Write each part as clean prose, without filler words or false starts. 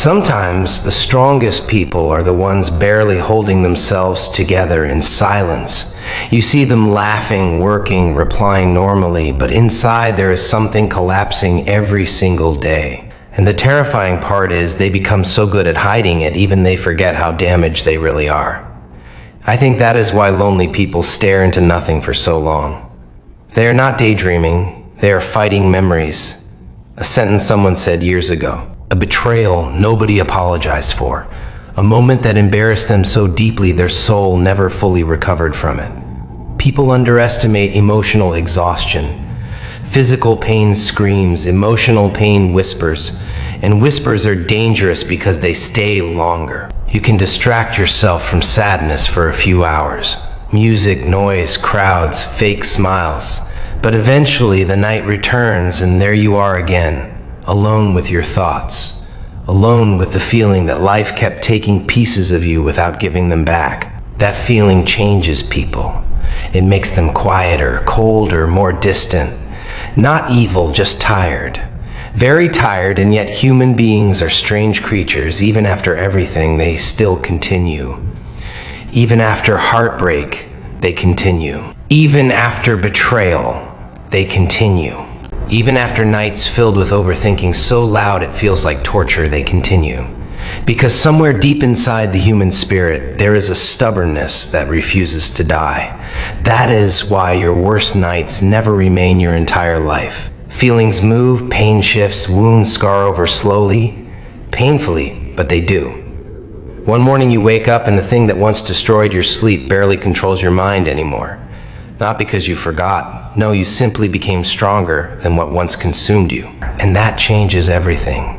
Sometimes the strongest people are the ones barely holding themselves together in silence. You see them laughing, working, replying normally, but inside there is something collapsing every single day. And the terrifying part is they become so good at hiding it, even they forget how damaged they really are. I think that is why lonely people stare into nothing for so long. They are not daydreaming, they are fighting memories. A sentence someone said years ago. A betrayal nobody apologized for. A moment that embarrassed them so deeply their soul never fully recovered from it. People underestimate emotional exhaustion. Physical pain screams, emotional pain whispers, and whispers are dangerous because they stay longer. You can distract yourself from sadness for a few hours. Music, noise, crowds, fake smiles. But eventually the night returns and there you are again, alone with your thoughts, alone with the feeling that life kept taking pieces of you without giving them back. That feeling changes people. It makes them quieter, colder, more distant. Not evil, just tired. Very tired, and yet human beings are strange creatures. Even after everything, they still continue. Even after heartbreak, they continue. Even after betrayal, they continue. Even after nights filled with overthinking so loud it feels like torture, they continue. Because somewhere deep inside the human spirit, there is a stubbornness that refuses to die. That is why your worst nights never remain your entire life. Feelings move, pain shifts, wounds scar over slowly, painfully, but they do. One morning you wake up and the thing that once destroyed your sleep barely controls your mind anymore. Not because you forgot. No, you simply became stronger than what once consumed you. And that changes everything.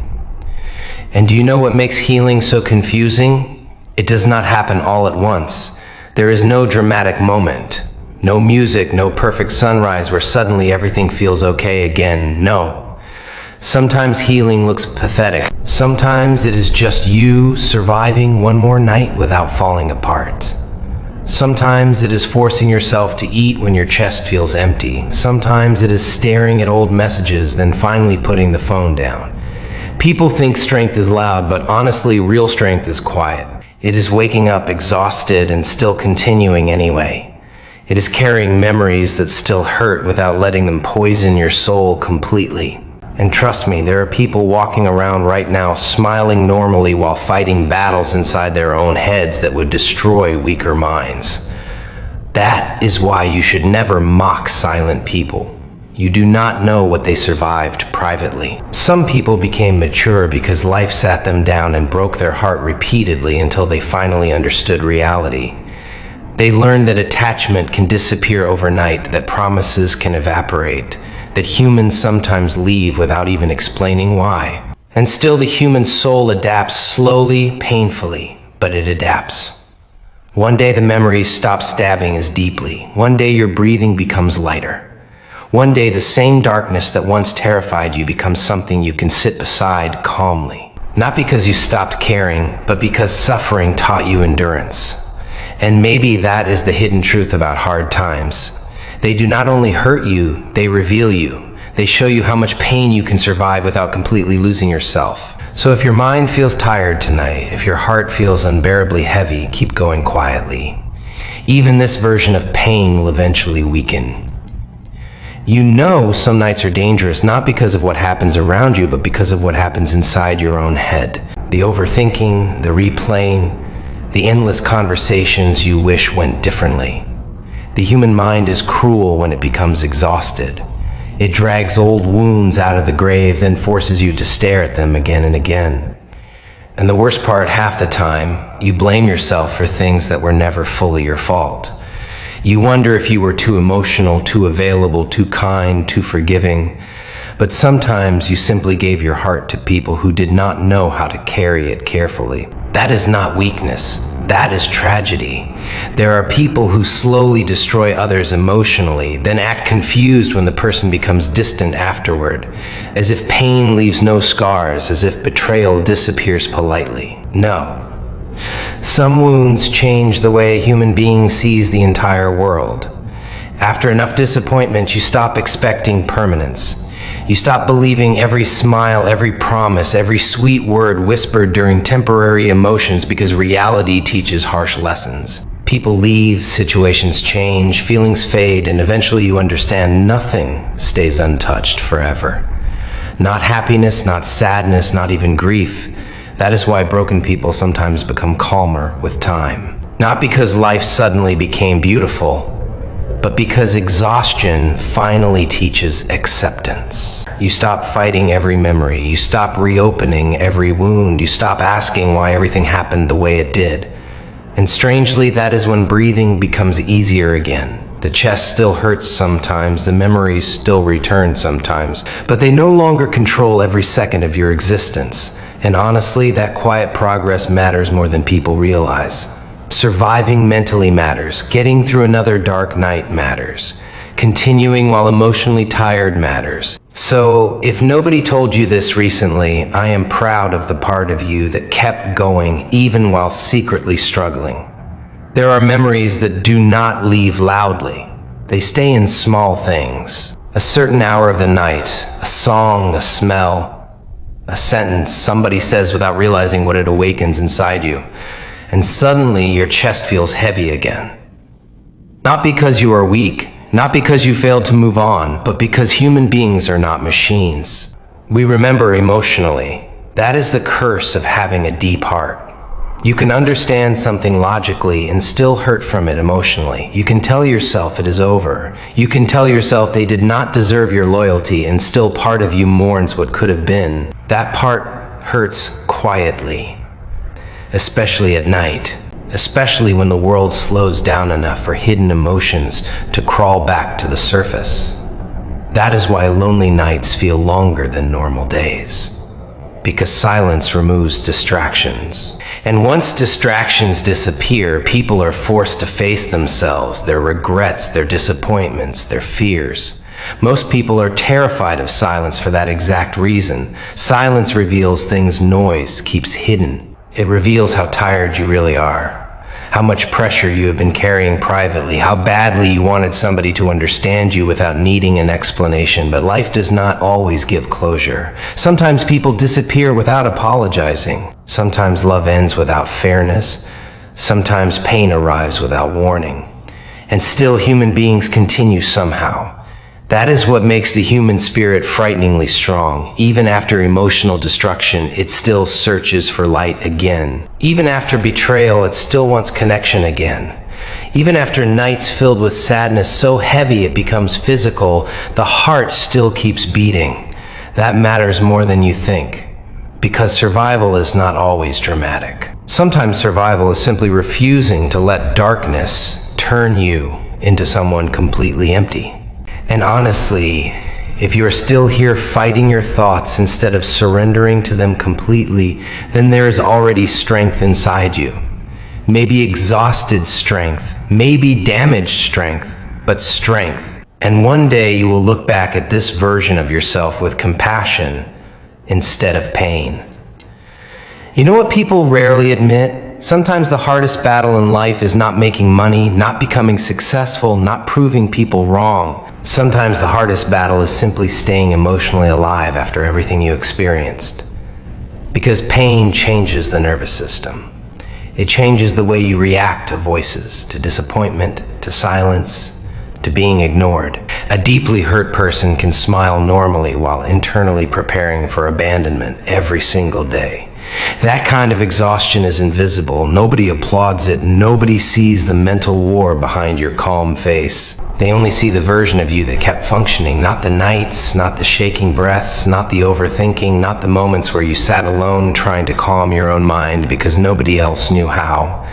And do you know what makes healing so confusing? It does not happen all at once. There is no dramatic moment. No music, no perfect sunrise where suddenly everything feels okay again. No. Sometimes healing looks pathetic. Sometimes it is just you surviving one more night without falling apart. Sometimes it is forcing yourself to eat when your chest feels empty. Sometimes it is staring at old messages, then finally putting the phone down. People think strength is loud, but honestly, real strength is quiet. It is waking up exhausted and still continuing anyway. It is carrying memories that still hurt without letting them poison your soul completely. And trust me, there are people walking around right now smiling normally while fighting battles inside their own heads that would destroy weaker minds. That is why you should never mock silent people. You do not know what they survived privately. Some people became mature because life sat them down and broke their heart repeatedly until they finally understood reality. They learned that attachment can disappear overnight, that promises can evaporate, that humans sometimes leave without even explaining why. And still the human soul adapts slowly, painfully, but it adapts. One day the memories stop stabbing as deeply. One day your breathing becomes lighter. One day the same darkness that once terrified you becomes something you can sit beside calmly. Not because you stopped caring, but because suffering taught you endurance. And maybe that is the hidden truth about hard times. They do not only hurt you, they reveal you. They show you how much pain you can survive without completely losing yourself. So if your mind feels tired tonight, if your heart feels unbearably heavy, keep going quietly. Even this version of pain will eventually weaken. You know some nights are dangerous not because of what happens around you, but because of what happens inside your own head. The overthinking, the replaying, the endless conversations you wish went differently. The human mind is cruel when it becomes exhausted. It drags old wounds out of the grave, then forces you to stare at them again and again. And the worst part, half the time, you blame yourself for things that were never fully your fault. You wonder if you were too emotional, too available, too kind, too forgiving. But sometimes you simply gave your heart to people who did not know how to carry it carefully. That is not weakness. That is tragedy. There are people who slowly destroy others emotionally, then act confused when the person becomes distant afterward, as if pain leaves no scars, as if betrayal disappears politely. No. Some wounds change the way a human being sees the entire world. After enough disappointment, you stop expecting permanence. You stop believing every smile, every promise, every sweet word whispered during temporary emotions because reality teaches harsh lessons. People leave, situations change, feelings fade, and eventually you understand nothing stays untouched forever. Not happiness, not sadness, not even grief. That is why broken people sometimes become calmer with time. Not because life suddenly became beautiful, but because exhaustion finally teaches acceptance. You stop fighting every memory. You stop reopening every wound. You stop asking why everything happened the way it did. And strangely, that is when breathing becomes easier again. The chest still hurts sometimes, the memories still return sometimes, but they no longer control every second of your existence. And honestly, that quiet progress matters more than people realize. Surviving mentally matters. Getting through another dark night matters. Continuing while emotionally tired matters. So, if nobody told you this recently, I am proud of the part of you that kept going even while secretly struggling. There are memories that do not leave loudly. They stay in small things. A certain hour of the night, a song, a smell, a sentence somebody says without realizing what it awakens inside you. And suddenly your chest feels heavy again. Not because you are weak, not because you failed to move on, but because human beings are not machines. We remember emotionally. That is the curse of having a deep heart. You can understand something logically and still hurt from it emotionally. You can tell yourself it is over. You can tell yourself they did not deserve your loyalty, and still part of you mourns what could have been. That part hurts quietly, especially at night, especially when the world slows down enough for hidden emotions to crawl back to the surface. That is why lonely nights feel longer than normal days. Because silence removes distractions. And once distractions disappear, people are forced to face themselves, their regrets, their disappointments, their fears. Most people are terrified of silence for that exact reason. Silence reveals things noise keeps hidden. It reveals how tired you really are, how much pressure you have been carrying privately, how badly you wanted somebody to understand you without needing an explanation. But life does not always give closure. Sometimes people disappear without apologizing. Sometimes love ends without fairness. Sometimes pain arrives without warning. And still human beings continue somehow. That is what makes the human spirit frighteningly strong. Even after emotional destruction, it still searches for light again. Even after betrayal, it still wants connection again. Even after nights filled with sadness so heavy it becomes physical, the heart still keeps beating. That matters more than you think, because survival is not always dramatic. Sometimes survival is simply refusing to let darkness turn you into someone completely empty. And honestly, if you are still here fighting your thoughts instead of surrendering to them completely, then there is already strength inside you. Maybe exhausted strength, maybe damaged strength, but strength. And one day you will look back at this version of yourself with compassion instead of pain. You know what people rarely admit? Sometimes the hardest battle in life is not making money, not becoming successful, not proving people wrong. Sometimes the hardest battle is simply staying emotionally alive after everything you experienced. Because pain changes the nervous system. It changes the way you react to voices, to disappointment, to silence, to being ignored. A deeply hurt person can smile normally while internally preparing for abandonment every single day. That kind of exhaustion is invisible. Nobody applauds it. Nobody sees the mental war behind your calm face. They only see the version of you that kept functioning, not the nights, not the shaking breaths, not the overthinking, not the moments where you sat alone trying to calm your own mind because nobody else knew how.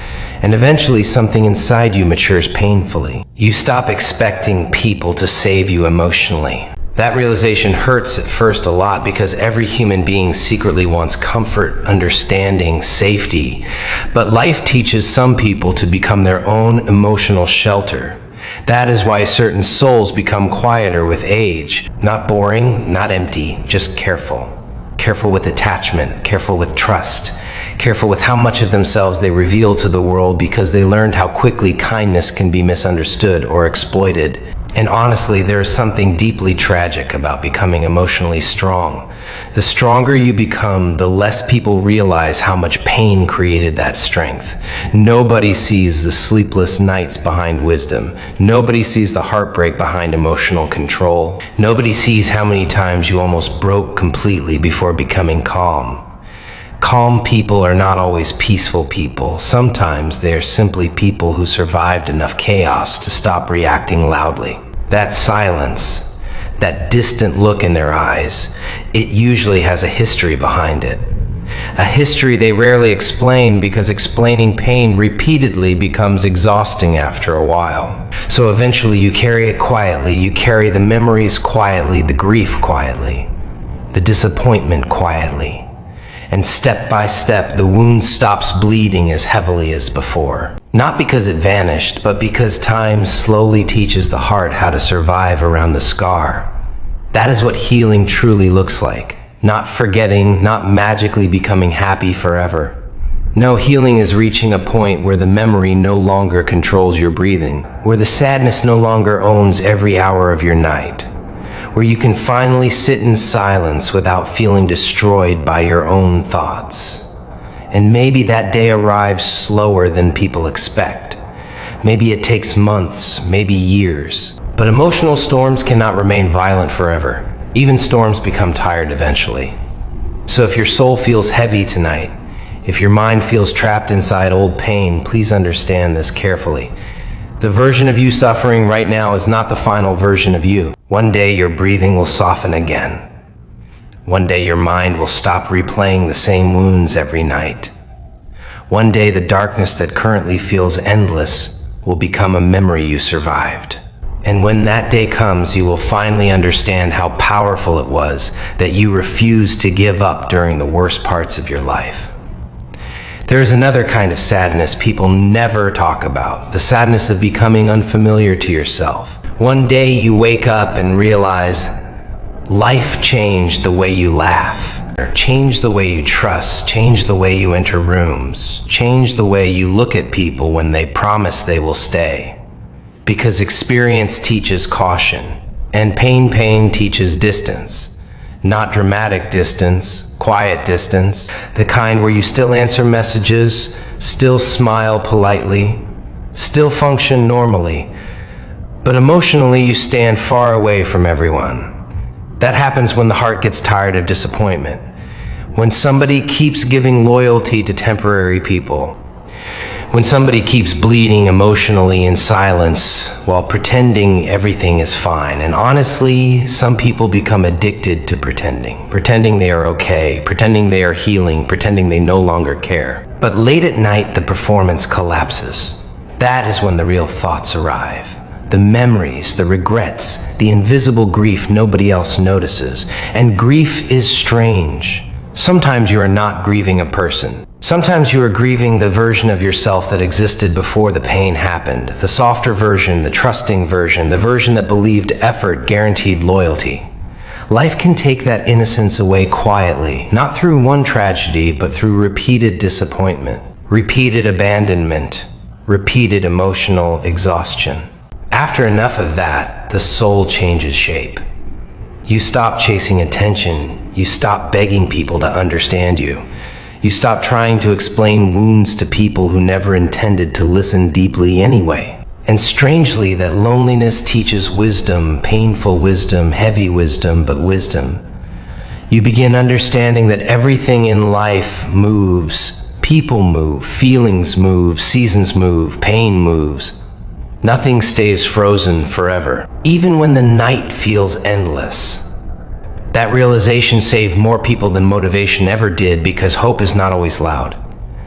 And eventually something inside you matures painfully. You stop expecting people to save you emotionally. That realization hurts at first a lot because every human being secretly wants comfort, understanding, safety. But life teaches some people to become their own emotional shelter. That is why certain souls become quieter with age. Not boring, not empty, just careful. Careful with attachment, careful with trust, careful with how much of themselves they reveal to the world because they learned how quickly kindness can be misunderstood or exploited. And honestly, there is something deeply tragic about becoming emotionally strong. The stronger you become, the less people realize how much pain created that strength. Nobody sees the sleepless nights behind wisdom. Nobody sees the heartbreak behind emotional control. Nobody sees how many times you almost broke completely before becoming calm. Calm people are not always peaceful people. Sometimes they are simply people who survived enough chaos to stop reacting loudly. That silence, that distant look in their eyes, it usually has a history behind it. A history they rarely explain because explaining pain repeatedly becomes exhausting after a while. So eventually you carry it quietly, you carry the memories quietly, the grief quietly, the disappointment quietly. And step by step, the wound stops bleeding as heavily as before. Not because it vanished, but because time slowly teaches the heart how to survive around the scar. That is what healing truly looks like. Not forgetting, not magically becoming happy forever. No, healing is reaching a point where the memory no longer controls your breathing, where the sadness no longer owns every hour of your night, where you can finally sit in silence without feeling destroyed by your own thoughts. And maybe that day arrives slower than people expect. Maybe it takes months, maybe years. But emotional storms cannot remain violent forever. Even storms become tired eventually. So if your soul feels heavy tonight, if your mind feels trapped inside old pain, please understand this carefully. The version of you suffering right now is not the final version of you. One day your breathing will soften again. One day your mind will stop replaying the same wounds every night. One day the darkness that currently feels endless will become a memory you survived. And when that day comes, you will finally understand how powerful it was that you refused to give up during the worst parts of your life. There is another kind of sadness people never talk about, the sadness of becoming unfamiliar to yourself. One day you wake up and realize life changed the way you laugh, changed the way you trust, changed the way you enter rooms, changed the way you look at people when they promise they will stay. Because experience teaches caution, and pain teaches distance. Not dramatic distance, quiet distance, the kind where you still answer messages, still smile politely, still function normally, but emotionally you stand far away from everyone. That happens when the heart gets tired of disappointment, when somebody keeps giving loyalty to temporary people, when somebody keeps bleeding emotionally in silence while pretending everything is fine. And honestly, some people become addicted to pretending they are okay, pretending they are healing, pretending they no longer care. But late at night, the performance collapses. That is when the real thoughts arrive. The memories, the regrets, the invisible grief nobody else notices. And grief is strange. Sometimes you are not grieving a person. Sometimes you are grieving the version of yourself that existed before the pain happened, the softer version, the trusting version, the version that believed effort guaranteed loyalty. Life can take that innocence away quietly, not through one tragedy, but through repeated disappointment, repeated abandonment, repeated emotional exhaustion. After enough of that, the soul changes shape. You stop chasing attention. You stop begging people to understand you. You stop trying to explain wounds to people who never intended to listen deeply anyway. And strangely, that loneliness teaches wisdom, painful wisdom, heavy wisdom, but wisdom. You begin understanding that everything in life moves. People move, feelings move, seasons move, pain moves. Nothing stays frozen forever, even when the night feels endless. That realization saved more people than motivation ever did because hope is not always loud.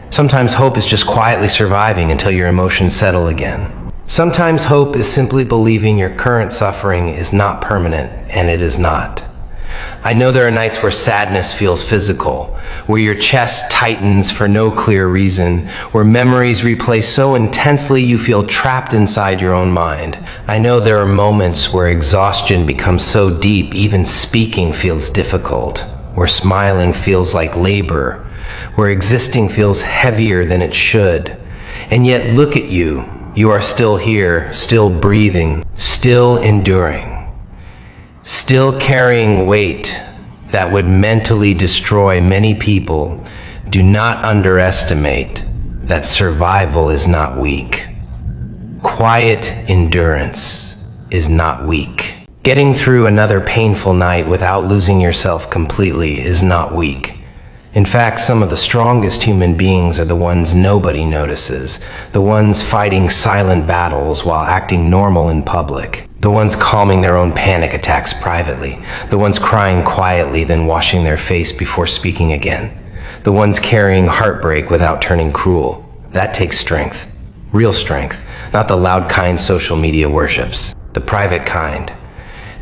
Sometimes hope is just quietly surviving until your emotions settle again. Sometimes hope is simply believing your current suffering is not permanent, and it is not. I know there are nights where sadness feels physical, where your chest tightens for no clear reason, where memories replay so intensely you feel trapped inside your own mind. I know there are moments where exhaustion becomes so deep even speaking feels difficult, where smiling feels like labor, where existing feels heavier than it should. And yet look at you. You are still here, still breathing, still enduring, still carrying weight that would mentally destroy many people. Do not underestimate that survival is not weak. Quiet endurance is not weak. Getting through another painful night without losing yourself completely is not weak. In fact, some of the strongest human beings are the ones nobody notices, the ones fighting silent battles while acting normal in public, the ones calming their own panic attacks privately, the ones crying quietly then washing their face before speaking again, the ones carrying heartbreak without turning cruel. That takes strength, real strength, not the loud kind social media worships, the private kind,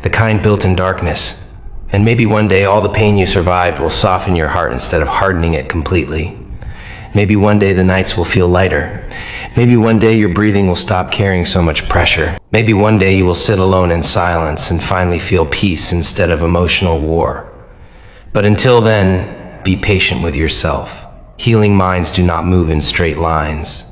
the kind built in darkness. And maybe one day all the pain you survived will soften your heart instead of hardening it completely. Maybe one day the nights will feel lighter. Maybe one day your breathing will stop carrying so much pressure. Maybe one day you will sit alone in silence and finally feel peace instead of emotional war. But until then, be patient with yourself. Healing minds do not move in straight lines.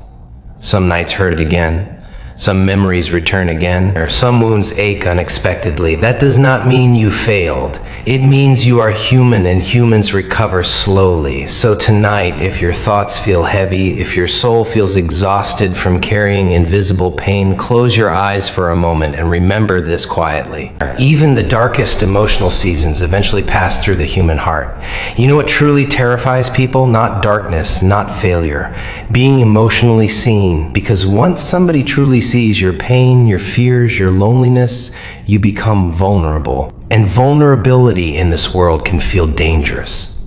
Some nights hurt again. Some memories return again, or some wounds ache unexpectedly. That does not mean you failed. It means you are human, and humans recover slowly. So tonight, if your thoughts feel heavy, if your soul feels exhausted from carrying invisible pain, close your eyes for a moment and remember this quietly. Even the darkest emotional seasons eventually pass through the human heart. You know what truly terrifies people? Not darkness, not failure. Being emotionally seen, because once somebody truly sees your pain, your fears, your loneliness, you become vulnerable. And vulnerability in this world can feel dangerous.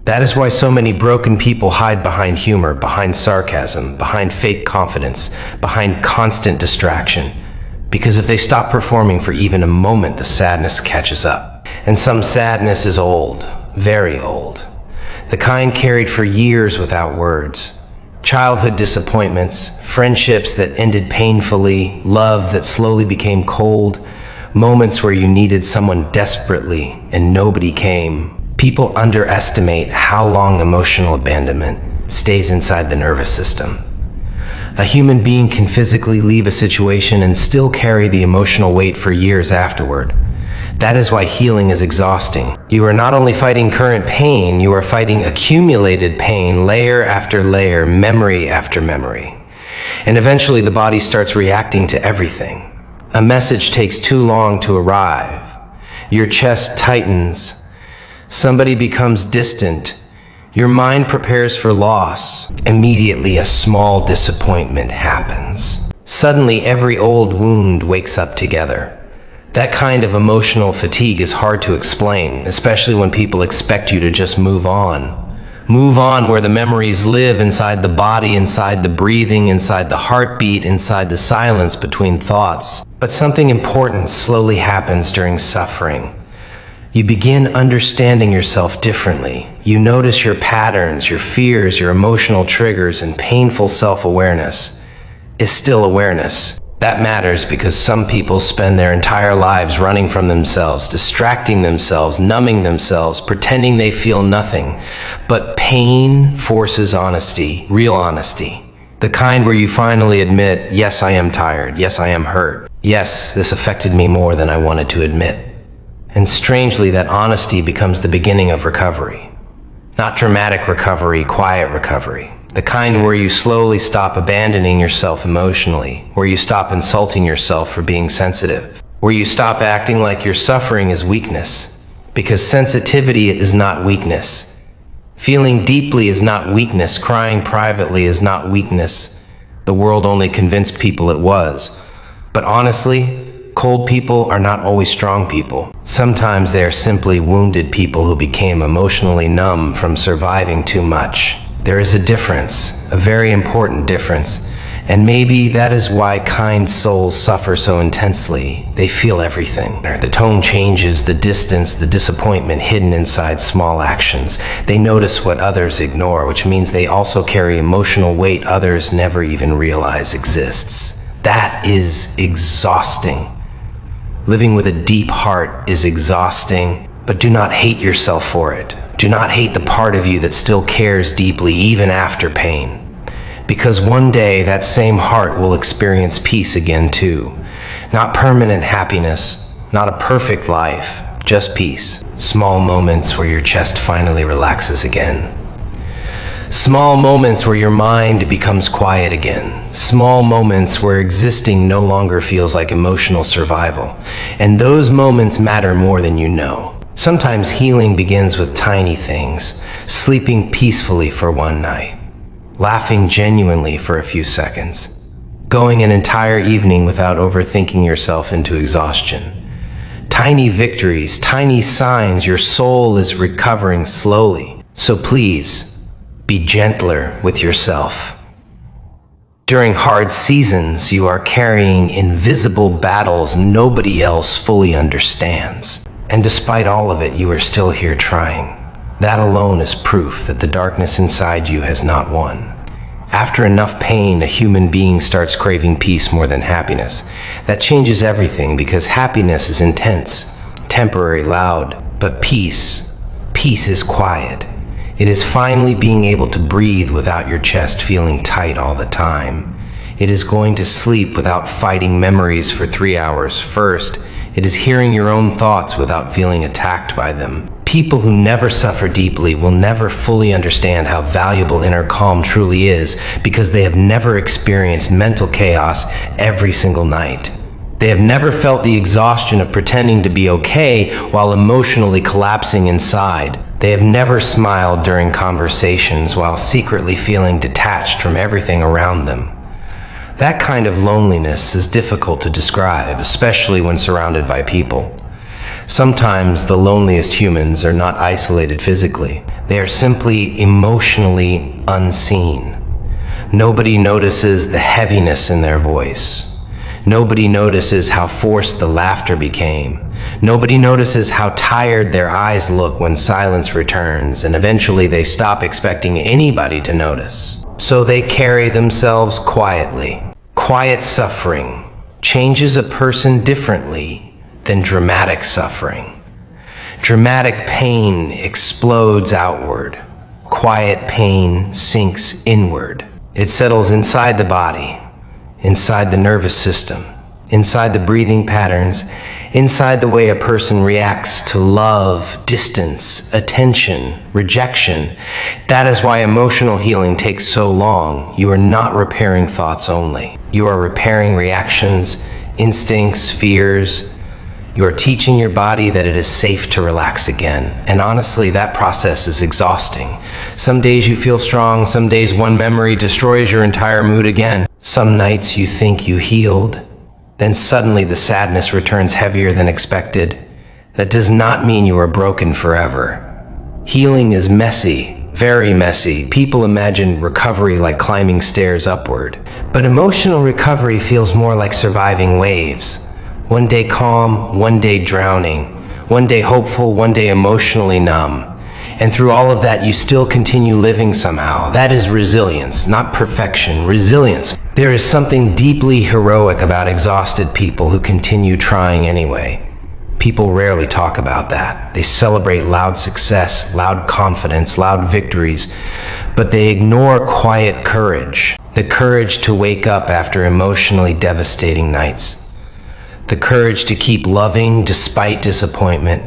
That is why so many broken people hide behind humor, behind sarcasm, behind fake confidence, behind constant distraction. Because if they stop performing for even a moment, the sadness catches up. And some sadness is old, very old. The kind carried for years without words. Childhood disappointments, friendships that ended painfully, love that slowly became cold, moments where you needed someone desperately and nobody came. People underestimate how long emotional abandonment stays inside the nervous system. A human being can physically leave a situation and still carry the emotional weight for years afterward. That is why healing is exhausting. You are not only fighting current pain, you are fighting accumulated pain, layer after layer, memory after memory. And eventually the body starts reacting to everything. A message takes too long to arrive. Your chest tightens. Somebody becomes distant. Your mind prepares for loss. Immediately a small disappointment happens. Suddenly every old wound wakes up together. That kind of emotional fatigue is hard to explain, especially when people expect you to just move on. Move on where the memories live inside the body, inside the breathing, inside the heartbeat, inside the silence between thoughts. But something important slowly happens during suffering. You begin understanding yourself differently. You notice your patterns, your fears, your emotional triggers, and painful self-awareness is still awareness. That matters because some people spend their entire lives running from themselves, distracting themselves, numbing themselves, pretending they feel nothing. But pain forces honesty, real honesty. The kind where you finally admit, yes, I am tired. Yes, I am hurt. Yes, this affected me more than I wanted to admit. And strangely, that honesty becomes the beginning of recovery. Not dramatic recovery, quiet recovery. The kind where you slowly stop abandoning yourself emotionally, where you stop insulting yourself for being sensitive, where you stop acting like your suffering is weakness, because sensitivity is not weakness. Feeling deeply is not weakness. Crying privately is not weakness. The world only convinced people it was. But honestly, cold people are not always strong people. Sometimes they are simply wounded people who became emotionally numb from surviving too much. There is a difference, a very important difference, and maybe that is why kind souls suffer so intensely. They feel everything. The tone changes, the distance, the disappointment hidden inside small actions. They notice what others ignore, which means they also carry emotional weight others never even realize exists. That is exhausting. Living with a deep heart is exhausting, but do not hate yourself for it. Do not hate the part of you that still cares deeply even after pain. Because one day that same heart will experience peace again too. Not permanent happiness, not a perfect life, just peace. Small moments where your chest finally relaxes again. Small moments where your mind becomes quiet again. Small moments where existing no longer feels like emotional survival. And those moments matter more than you know. Sometimes healing begins with tiny things. Sleeping peacefully for one night. Laughing genuinely for a few seconds. Going an entire evening without overthinking yourself into exhaustion. Tiny victories, tiny signs your soul is recovering slowly. So please, be gentler with yourself. During hard seasons, you are carrying invisible battles nobody else fully understands. And despite all of it, you are still here trying. That alone is proof that the darkness inside you has not won. After enough pain, a human being starts craving peace more than happiness. That changes everything because happiness is intense, temporary, loud, but peace is quiet. It is finally being able to breathe without your chest feeling tight all the time. It is going to sleep without fighting memories for 3 hours. First, it is hearing your own thoughts without feeling attacked by them. People who never suffer deeply will never fully understand how valuable inner calm truly is because they have never experienced mental chaos every single night. They have never felt the exhaustion of pretending to be okay while emotionally collapsing inside. They have never smiled during conversations while secretly feeling detached from everything around them. That kind of loneliness is difficult to describe, especially when surrounded by people. Sometimes the loneliest humans are not isolated physically. They are simply emotionally unseen. Nobody notices the heaviness in their voice. Nobody notices how forced the laughter became. Nobody notices how tired their eyes look when silence returns, and eventually they stop expecting anybody to notice. So they carry themselves quietly. Quiet suffering changes a person differently than dramatic suffering. Dramatic pain explodes outward. Quiet pain sinks inward. It settles inside the body, inside the nervous system, inside the breathing patterns, inside the way a person reacts to love, distance, attention, rejection. That is why emotional healing takes so long. You are not repairing thoughts only. You are repairing reactions, instincts, fears. You are teaching your body that it is safe to relax again. And honestly, that process is exhausting. Some days you feel strong, some days one memory destroys your entire mood again. Some nights you think you healed, then suddenly the sadness returns heavier than expected. That does not mean you are broken forever. Healing is messy, very messy. People imagine recovery like climbing stairs upward. But emotional recovery feels more like surviving waves. One day calm, one day drowning. One day hopeful, one day emotionally numb. And through all of that, you still continue living somehow. That is resilience, not perfection. Resilience. There is something deeply heroic about exhausted people who continue trying anyway. People rarely talk about that. They celebrate loud success, loud confidence, loud victories, but they ignore quiet courage. The courage to wake up after emotionally devastating nights. The courage to keep loving despite disappointment.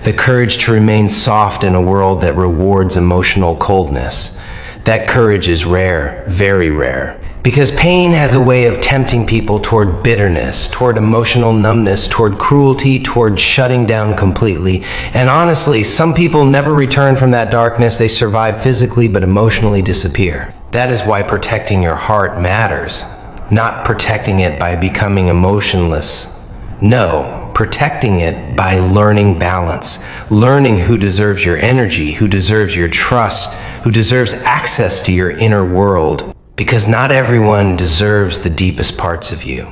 The courage to remain soft in a world that rewards emotional coldness. That courage is rare, very rare. Because pain has a way of tempting people toward bitterness, toward emotional numbness, toward cruelty, toward shutting down completely. And honestly, some people never return from that darkness. They survive physically but emotionally disappear. That is why protecting your heart matters. Not protecting it by becoming emotionless. No, protecting it by learning balance. Learning who deserves your energy, who deserves your trust, who deserves access to your inner world. Because not everyone deserves the deepest parts of you.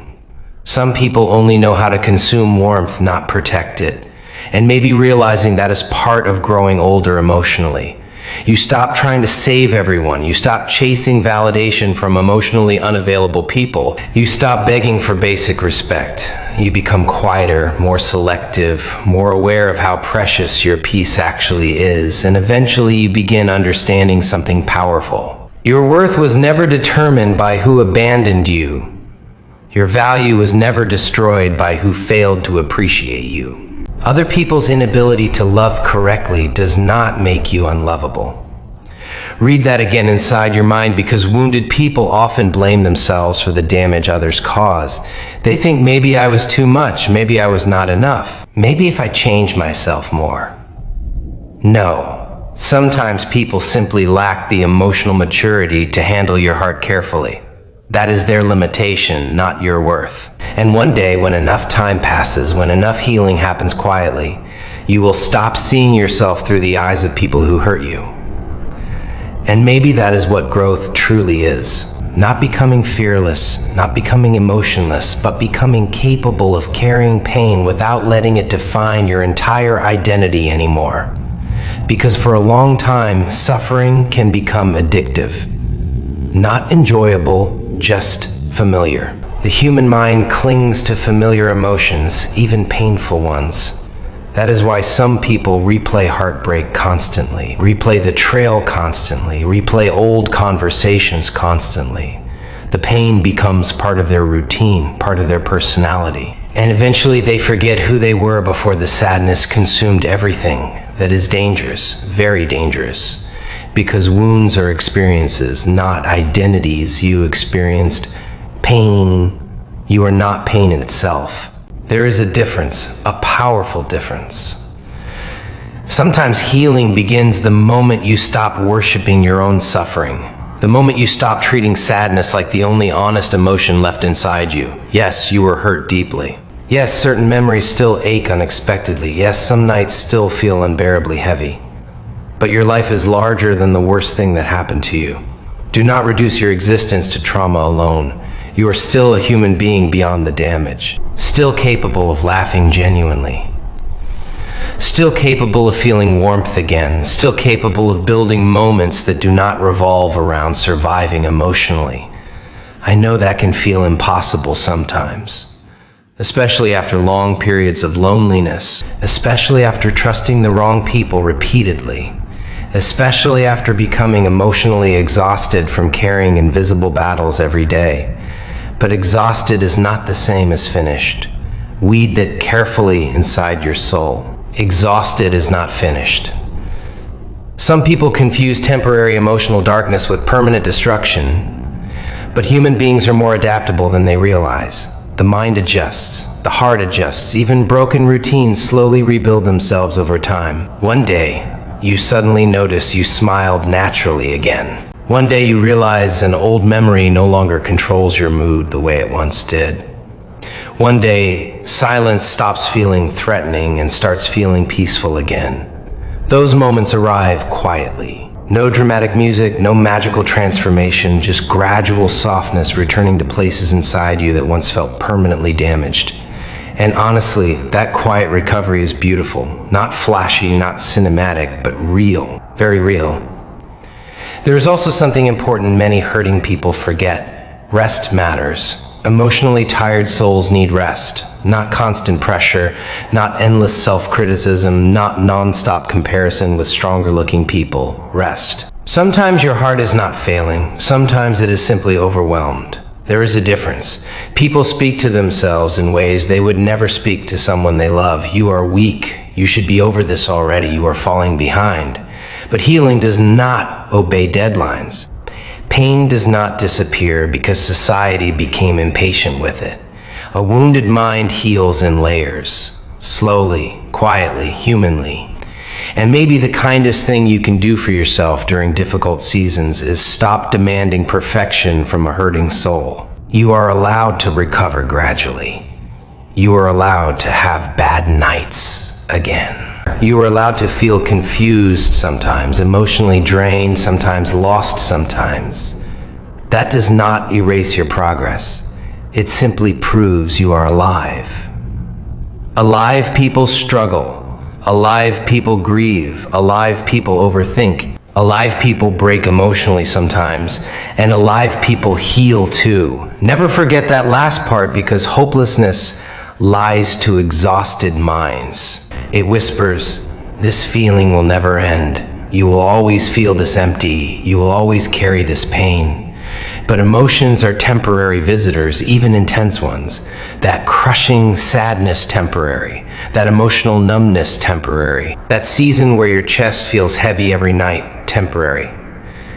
Some people only know how to consume warmth, not protect it. And maybe realizing that is part of growing older emotionally. You stop trying to save everyone. You stop chasing validation from emotionally unavailable people. You stop begging for basic respect. You become quieter, more selective, more aware of how precious your peace actually is. And eventually you begin understanding something powerful. Your worth was never determined by who abandoned you. Your value was never destroyed by who failed to appreciate you. Other people's inability to love correctly does not make you unlovable. Read that again inside your mind, because wounded people often blame themselves for the damage others caused. They think, maybe I was too much, maybe I was not enough, maybe if I changed myself more. No, sometimes people simply lack the emotional maturity to handle your heart carefully. That is their limitation, not your worth. And one day, when enough time passes, when enough healing happens quietly, you will stop seeing yourself through the eyes of people who hurt you. And maybe that is what growth truly is. Not becoming fearless, not becoming emotionless, but becoming capable of carrying pain without letting it define your entire identity anymore. Because for a long time, suffering can become addictive. Not enjoyable, just familiar. The human mind clings to familiar emotions, even painful ones. That is why some people replay heartbreak constantly, replay the trail constantly, replay old conversations constantly. The pain becomes part of their routine, part of their personality. And eventually they forget who they were before the sadness consumed everything. That is dangerous, very dangerous. Because wounds are experiences, not identities. You experienced pain. You are not pain in itself. There is a difference, a powerful difference. Sometimes healing begins the moment you stop worshiping your own suffering. The moment you stop treating sadness like the only honest emotion left inside you. Yes, you were hurt deeply. Yes, certain memories still ache unexpectedly. Yes, some nights still feel unbearably heavy. But your life is larger than the worst thing that happened to you. Do not reduce your existence to trauma alone. You are still a human being beyond the damage. Still capable of laughing genuinely. Still capable of feeling warmth again. Still capable of building moments that do not revolve around surviving emotionally. I know that can feel impossible sometimes. Especially after long periods of loneliness. Especially after trusting the wrong people repeatedly. Especially after becoming emotionally exhausted from carrying invisible battles every day. But exhausted is not the same as finished. Weed that carefully inside your soul. Exhausted is not finished. Some people confuse temporary emotional darkness with permanent destruction. But human beings are more adaptable than they realize. The mind adjusts, the heart adjusts, even broken routines slowly rebuild themselves over time. One day, you suddenly notice you smiled naturally again. One day you realize an old memory no longer controls your mood the way it once did. One day, silence stops feeling threatening and starts feeling peaceful again. Those moments arrive quietly. No dramatic music, no magical transformation, just gradual softness returning to places inside you that once felt permanently damaged. And honestly, that quiet recovery is beautiful. Not flashy, not cinematic, but real. Very real. There is also something important many hurting people forget. Rest matters. Emotionally tired souls need rest. Not constant pressure, not endless self-criticism, not non-stop comparison with stronger-looking people. Rest. Sometimes your heart is not failing. Sometimes it is simply overwhelmed. There is a difference. People speak to themselves in ways they would never speak to someone they love. You are weak. You should be over this already. You are falling behind. But healing does not obey deadlines. Pain does not disappear because society became impatient with it. A wounded mind heals in layers, slowly, quietly, humanly. And maybe the kindest thing you can do for yourself during difficult seasons is stop demanding perfection from a hurting soul. You are allowed to recover gradually. You are allowed to have bad nights again. You are allowed to feel confused sometimes, emotionally drained, sometimes lost sometimes. That does not erase your progress. It simply proves you are alive. Alive people struggle. Alive people grieve. Alive people overthink. Alive people break emotionally sometimes. And alive people heal too. Never forget that last part, because hopelessness lies to exhausted minds. It whispers, "This feeling will never end." You will always feel this empty. You will always carry this pain. But emotions are temporary visitors, even intense ones. That crushing sadness temporary. That emotional numbness temporary. That season where your chest feels heavy every night temporary.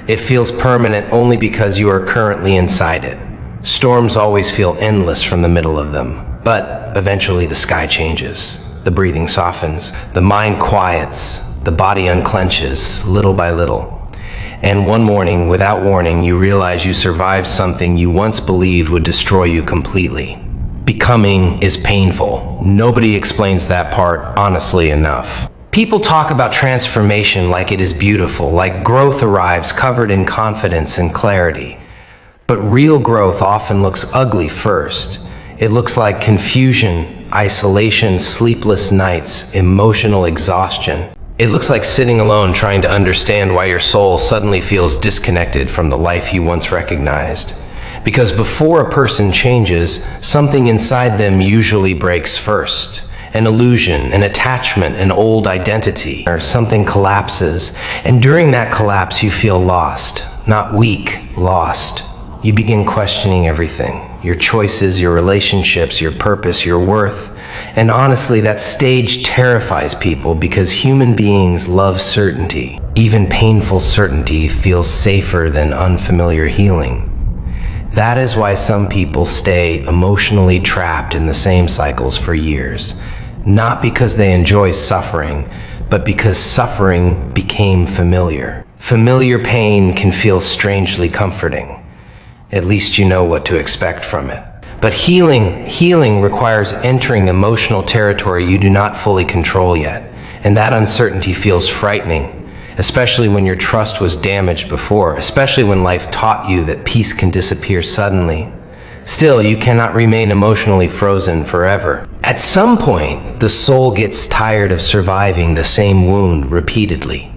It feels permanent only because you are currently inside it. Storms always feel endless from the middle of them. But eventually the sky changes. The breathing softens. The mind quiets. The body unclenches, little by little. And one morning, without warning, you realize you survived something you once believed would destroy you completely. Becoming is painful. Nobody explains that part honestly enough. People talk about transformation like it is beautiful, like growth arrives covered in confidence and clarity. But real growth often looks ugly first. It looks like confusion, isolation, sleepless nights, emotional exhaustion. It looks like sitting alone trying to understand why your soul suddenly feels disconnected from the life you once recognized. Because before a person changes, something inside them usually breaks first. An illusion, an attachment, an old identity, or something collapses. And during that collapse, you feel lost. Not weak, lost. You begin questioning everything. Your choices, your relationships, your purpose, your worth. And honestly, that stage terrifies people because human beings love certainty. Even painful certainty feels safer than unfamiliar healing. That is why some people stay emotionally trapped in the same cycles for years. Not because they enjoy suffering, but because suffering became familiar. Familiar pain can feel strangely comforting. At least you know what to expect from it. But healing requires entering emotional territory you do not fully control yet. And that uncertainty feels frightening, especially when your trust was damaged before, especially when life taught you that peace can disappear suddenly. Still, you cannot remain emotionally frozen forever. At some point, the soul gets tired of surviving the same wound repeatedly.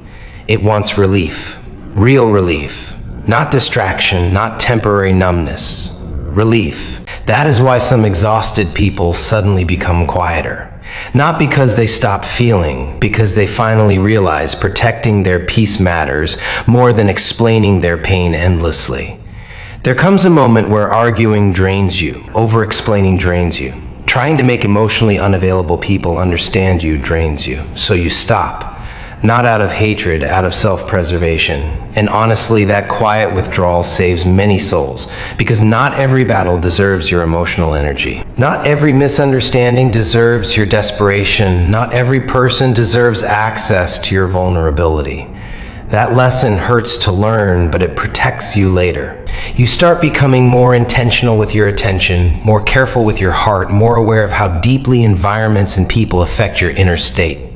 It wants relief, real relief, not distraction, not temporary numbness. Relief. That is why some exhausted people suddenly become quieter. Not because they stopped feeling, because they finally realize protecting their peace matters more than explaining their pain endlessly. There comes a moment where arguing drains you, over-explaining drains you. Trying to make emotionally unavailable people understand you drains you, so you stop. Not out of hatred, out of self-preservation. And honestly, that quiet withdrawal saves many souls, because not every battle deserves your emotional energy. Not every misunderstanding deserves your desperation. Not every person deserves access to your vulnerability. That lesson hurts to learn, but it protects you later. You start becoming more intentional with your attention, more careful with your heart, more aware of how deeply environments and people affect your inner state.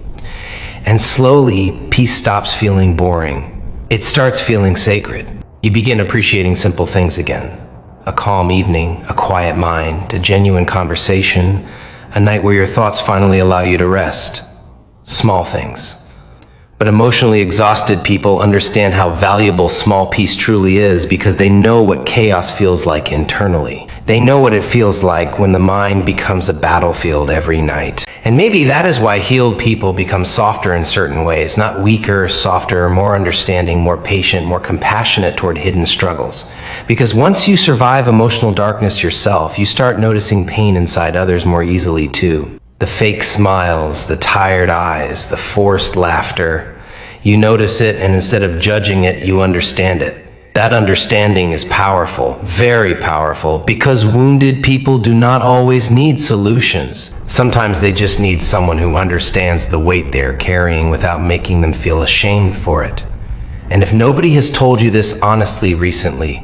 And slowly, peace stops feeling boring. It starts feeling sacred. You begin appreciating simple things again. A calm evening, a quiet mind, a genuine conversation, a night where your thoughts finally allow you to rest. Small things. But emotionally exhausted people understand how valuable small peace truly is because they know what chaos feels like internally. They know what it feels like when the mind becomes a battlefield every night. And maybe that is why healed people become softer in certain ways, not weaker, softer, more understanding, more patient, more compassionate toward hidden struggles. Because once you survive emotional darkness yourself, you start noticing pain inside others more easily too. The fake smiles, the tired eyes, the forced laughter. You notice it, and instead of judging it, you understand it. That understanding is powerful, very powerful, because wounded people do not always need solutions. Sometimes they just need someone who understands the weight they are carrying without making them feel ashamed for it. And if nobody has told you this honestly recently,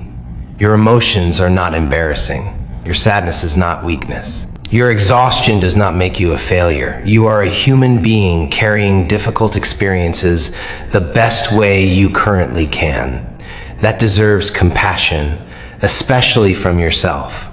your emotions are not embarrassing. Your sadness is not weakness. Your exhaustion does not make you a failure. You are a human being carrying difficult experiences the best way you currently can. That deserves compassion, especially from yourself.